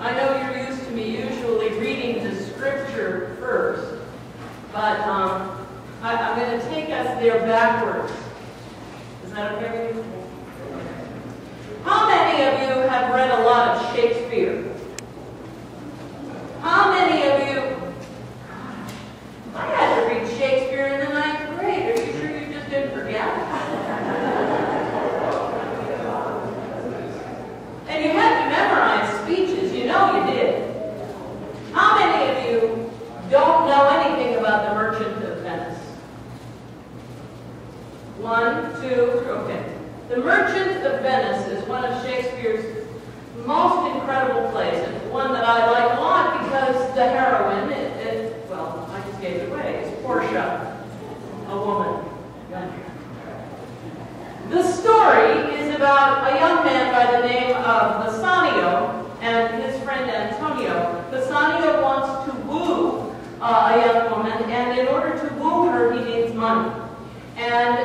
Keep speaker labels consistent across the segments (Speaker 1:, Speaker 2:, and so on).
Speaker 1: I know you're used to me usually reading the scripture first, but I'm going to take us there backwards. Is that okay with you? How many of you have read a lot of Shakespeare? How many of you? I had to read Shakespeare in the 9th grade. Are you sure you just didn't forget? And you had to memorize speeches. You know you did. How many of you don't know anything about the Merchant of Venice? 1, 2, okay. The Merchant of Venice is one of Shakespeare's most incredible plays. It's one that I like a lot because the heroine, well, I just gave it away, is Portia, a woman. The story is about a young man by the name of Bassanio and his friend Antonio. Bassanio wants to woo a young woman, and in order to woo her, he needs money. And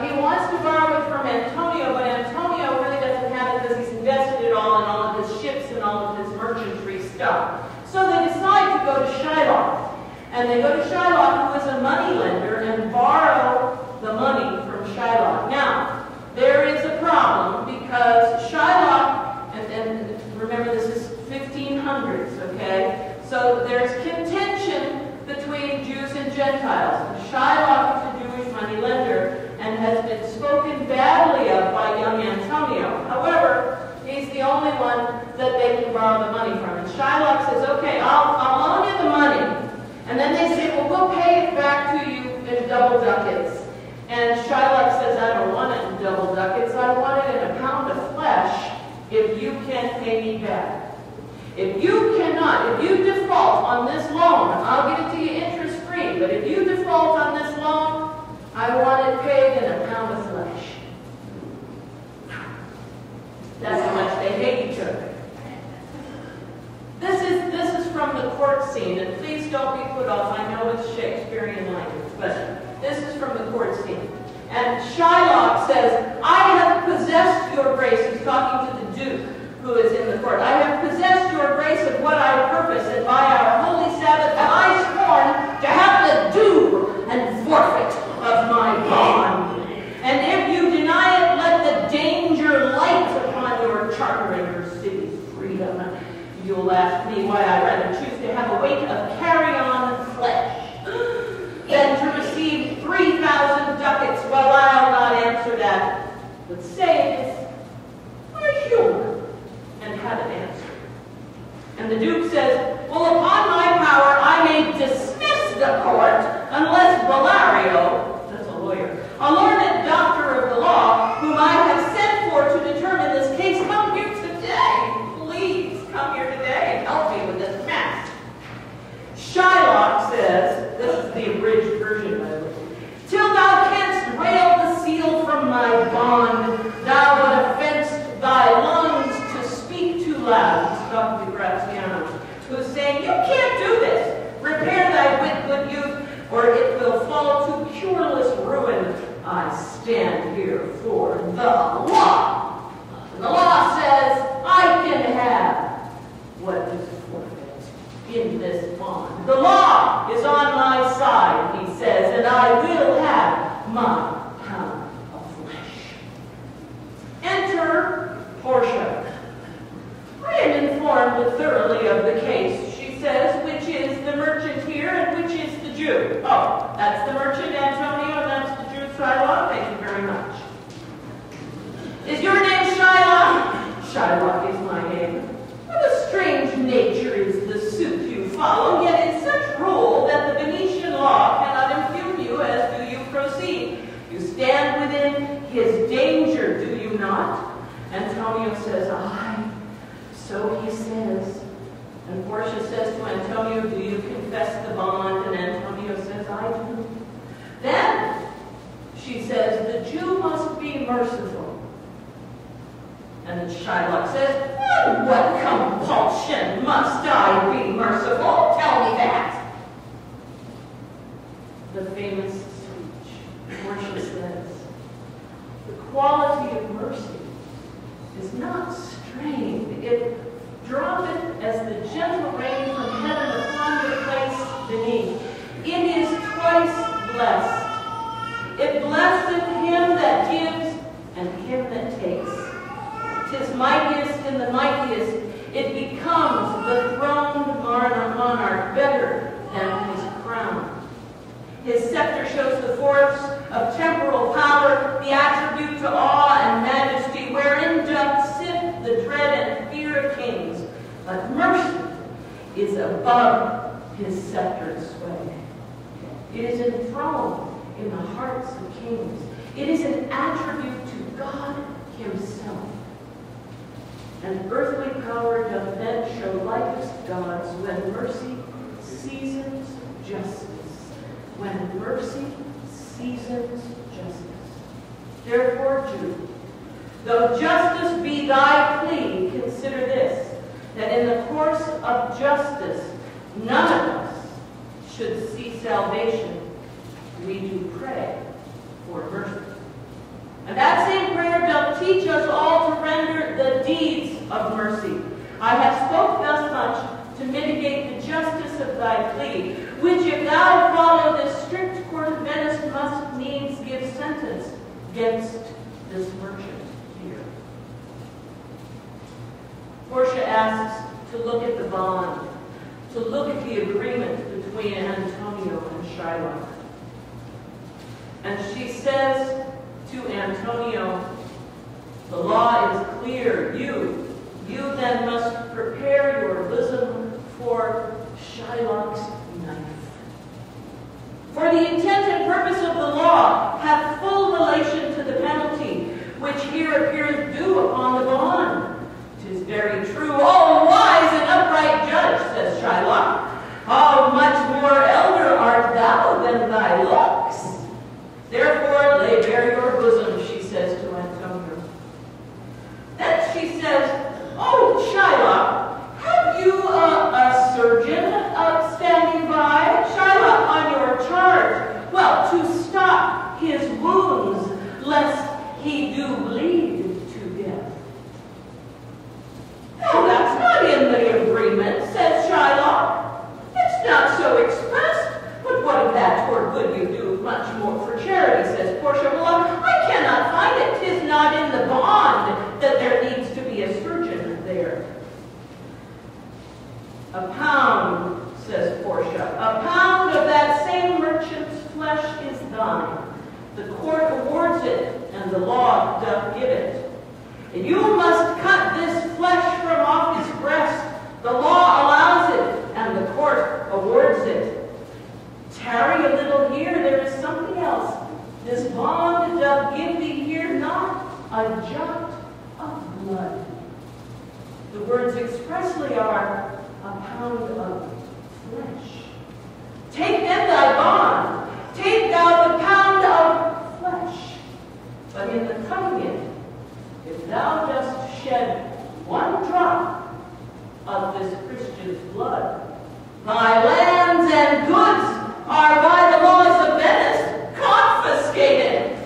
Speaker 1: he wants to borrow it from Antonio, but Antonio really doesn't have it because he's invested it all in all of his ships and all of his merchantry stuff. So they decide to go to Shylock. And they go to Shylock, who is a money lender, and borrow the money from Shylock. Now, there is a problem because Shylock, and remember this is 1500s, okay? So there's contention between Jews and Gentiles. And Shylock is a Jewish money lender and has been spoken badly of by young Antonio. However, he's the only one that they can borrow the money from. And Shylock says, okay, I'll loan you the money. And then they say, well, we'll pay it back to you in double ducats. And Shylock says, I don't want it in double ducats. I want it in a pound of flesh if you can pay me back. If you cannot, if you default on this loan, I'll give it to you interest-free, but if you default on this loan, I want it paid in a pound of flesh. That's how much they hate each other. This is from the court scene, and please don't be put off. I know it's Shakespearean language, but this is from the court scene. And Shylock says, I have possessed your grace. He's talking to the Duke, who is in the court. I have possessed your grace of what I purpose, and by our holy Sabbath have I sworn to have the due and forfeit of my bond. And if you deny it, let the danger light upon your charter and your city's freedom. You'll ask me why I rather choose to have a weight of carrion flesh than to receive 3,000 ducats. Well, I'll not answer that, but say it is a humor. And had an answer. And the Duke says, well, upon my power, I may dismiss the court unless Bellario, that's a lawyer, a learned doctor of the law, whom I have sent for to determine this case, come here today. Please come here today and help me with this mess. Shylock says, this is the abridged version, by the way, till thou canst rail the seal from my bond, thou but offend'st thy lungs loud. He's talking to Graziano, who's saying, you can't do this. Repair thy wit, good youth, or it will fall to cureless ruin. I stand here for the law. The law says I can have what is forfeit in this bond. The law is on my side, he says, and I will have my pound of flesh. Enter Portia. I am informed thoroughly of the case, she says, which is the merchant here and which is the Jew. Oh, that's the merchant, Antonio, and that's the Jew, Shylock. Thank you very much. Is your name Shylock? Shylock is my name. What a strange nature is the suit you follow, yet in such rule that the Venetian law cannot impugn you as do you proceed. You stand within his danger, do you not? Antonio says, aye. So he says. And Portia says to Antonio, do you confess the bond? And Antonio says, I do. Then she says, the Jew must be merciful. And then Shylock says, on what compulsion must I be merciful? Tell me that. The famous speech. Portia says, the quality of mercy is not strained. It droppeth as the gentle rain from heaven upon the place beneath. It is twice blessed. It blesseth him that gives and him that takes. 'Tis mightiest in the mightiest. It becomes the throned monarch better than his crown. His scepter shows the force of temporal power, the attribute to awe and majesty, wherein doth sit the dread and fear of kings. But mercy is above his sceptred sway. It is enthroned in the hearts of kings. It is an attribute to God himself. And earthly power doth then show likest God's when mercy seasons justice. When mercy seasons justice. Therefore, Jude, though justice be thy plea, consider this, that in the course of justice none of us should see salvation. We do pray for mercy. And that same prayer doth teach us all to render the deeds of mercy. I have spoke thus much to mitigate the justice of thy plea, which if thou follow this strict court of Venice must needs give sentence against this merchant here. Portia asks to look at the bond, to look at the agreement between Antonio and Shylock. And she says to Antonio, the law is clear. You then must prepare your bosom for Shylock's knife. For the intent and purpose of the law hath full relation to the penalty, which here appeareth due upon the bond. 'Tis very true. Oh, wise and upright judge, says Shylock, how much more elder art thou than thy looks? Therefore lay bare your bosom, she says to Antonio. Then she says, oh, Shylock, have you a surgeon standing by? Shylock, on your charge. Well, to stop his wounds, lest he do bleed to death. No, that's not in the agreement, says Shylock. It's not so expressed. But what of that? For good you do much more for charity, says Portia. Well, I cannot find it. 'Tis not in the bond that there needs to be a surgeon there. A pound, says Portia, a pound of that same merchant's flesh is thine. The court awards it, and the law doth give it. And you must cut this flesh from off his breast. The law allows it, and the court awards it. Tarry a little here, there is something else. This bond doth give thee here not a jot of blood. The words expressly are a pound of flesh. Take then thy bond, take thou the pound of flesh. But in the cutting it, if thou dost shed one drop of this Christian's blood, thy lands and goods are by the laws of Venice confiscated.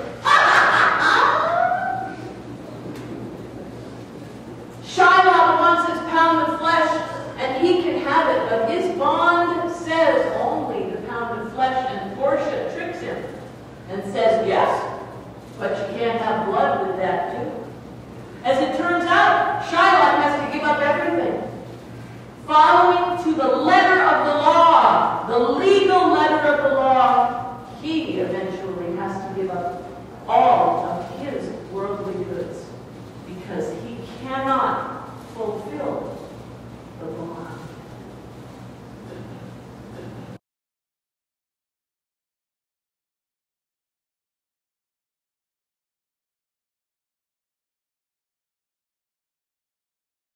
Speaker 1: Shylock wants his pound of flesh, and he can have it, but his bond says only the pound of flesh, and Portia tricks him and says, yes, but you can't have blood with that too. As it turns out, Shylock has to give up everything. Following to the